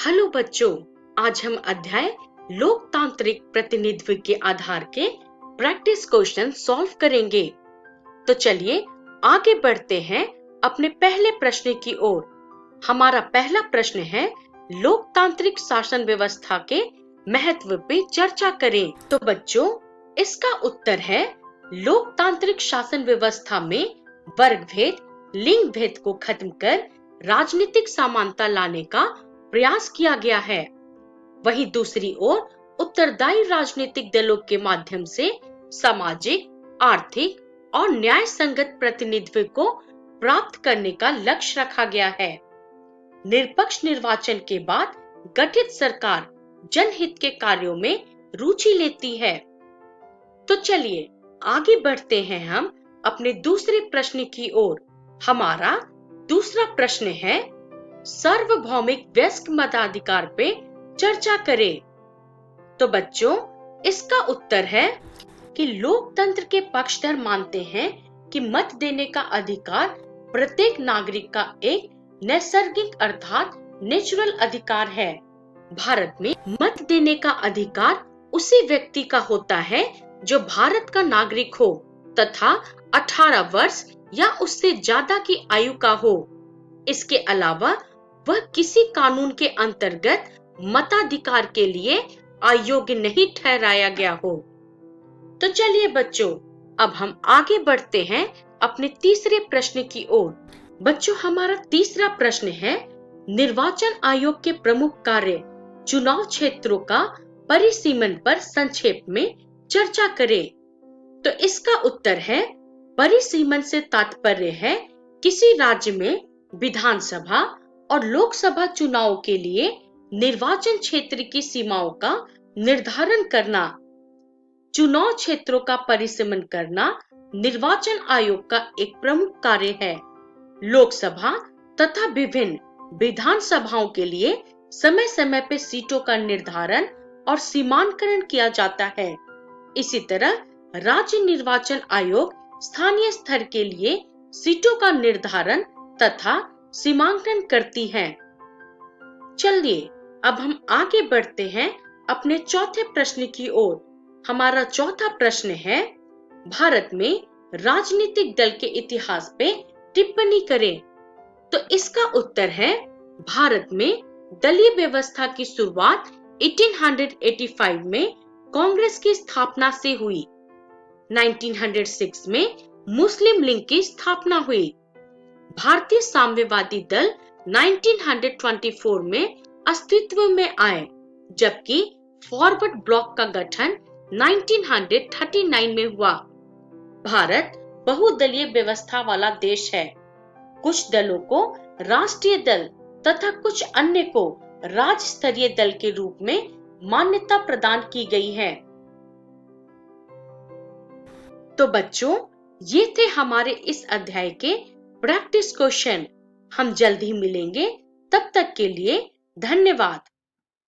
Hello बच्चों, आज हम अध्याय लोकतांत्रिक प्रतिनिधित्व के आधार के प्रैक्टिस क्वेश्चन सॉल्व करेंगे। तो चलिए आगे बढ़ते हैं अपने पहले प्रश्न की ओर। हमारा पहला प्रश्न है, लोकतांत्रिक शासन व्यवस्था के महत्व पे चर्चा करें। तो बच्चों, इसका उत्तर है, लोकतांत्रिक शासन व्यवस्था में वर्ग भेद, लिंग भेद को खत्म कर राजनीतिक समानता लाने का प्रयास किया गया है। वहीं दूसरी ओर उत्तरदायी राजनीतिक दलों के माध्यम से सामाजिक, आर्थिक और न्याय संगत प्रतिनिधित्व को प्राप्त करने का लक्ष्य रखा गया है। निष्पक्ष निर्वाचन के बाद गठित सरकार जनहित के कार्यों में रुचि लेती है। तो चलिए आगे बढ़ते हैं हम अपने दूसरे प्रश्न की ओर। हमारा दूसरा प्रश्न है, सार्वभौमिक वयस्क मताधिकार पे चर्चा करें। तो बच्चों, इसका उत्तर है कि लोकतंत्र के पक्षधर मानते हैं कि मत देने का अधिकार प्रत्येक नागरिक का एक नैसर्गिक अर्थात नेचुरल अधिकार है। भारत में मत देने का अधिकार उसी व्यक्ति का होता है जो भारत का नागरिक हो तथा 18 वर्ष या उससे ज्यादा की आयु का हो। इसके अलावा वह किसी कानून के अंतर्गत मताधिकार के लिए अयोग्य नहीं ठहराया गया हो। तो चलिए बच्चों, अब हम आगे बढ़ते हैं अपने तीसरे प्रश्न की ओर। बच्चों, हमारा तीसरा प्रश्न है, निर्वाचन आयोग के प्रमुख कार्य चुनाव क्षेत्रों का परिसीमन पर संक्षेप में चर्चा करें। तो इसका उत्तर है, परिसीमन से तात्पर्य है किसी राज्य में विधानसभा और लोकसभा चुनाव के लिए निर्वाचन क्षेत्र की सीमाओं का निर्धारण करना। चुनाव क्षेत्रों का परिसीमन करना निर्वाचन आयोग का एक प्रमुख कार्य है। लोकसभा तथा विभिन्न विधानसभाओं के लिए समय समय पर सीटों का निर्धारण और सीमांकन किया जाता है। इसी तरह राज्य निर्वाचन आयोग स्थानीय स्तर के लिए सीटों का निर्धारण तथा सीमांकन करती है। चलिए अब हम आगे बढ़ते हैं अपने चौथे प्रश्न की ओर। हमारा चौथा प्रश्न है, भारत में राजनीतिक दल के इतिहास पे टिप्पणी करें। तो इसका उत्तर है, भारत में दलीय व्यवस्था की शुरुआत 1885 में कांग्रेस की स्थापना से हुई। 1906 में मुस्लिम लीग की स्थापना हुई। भारतीय साम्यवादी दल 1924 में अस्तित्व में आए, जबकि फॉरवर्ड ब्लॉक का गठन 1939 में हुआ। भारत बहुदलीय व्यवस्था वाला देश है। कुछ दलों को राष्ट्रीय दल तथा कुछ अन्य को राज्य स्तरीय दल के रूप में मान्यता प्रदान की गई है। तो बच्चों, ये थे हमारे इस अध्याय के प्रैक्टिस क्वेश्चन। हम जल्द ही मिलेंगे, तब तक के लिए धन्यवाद।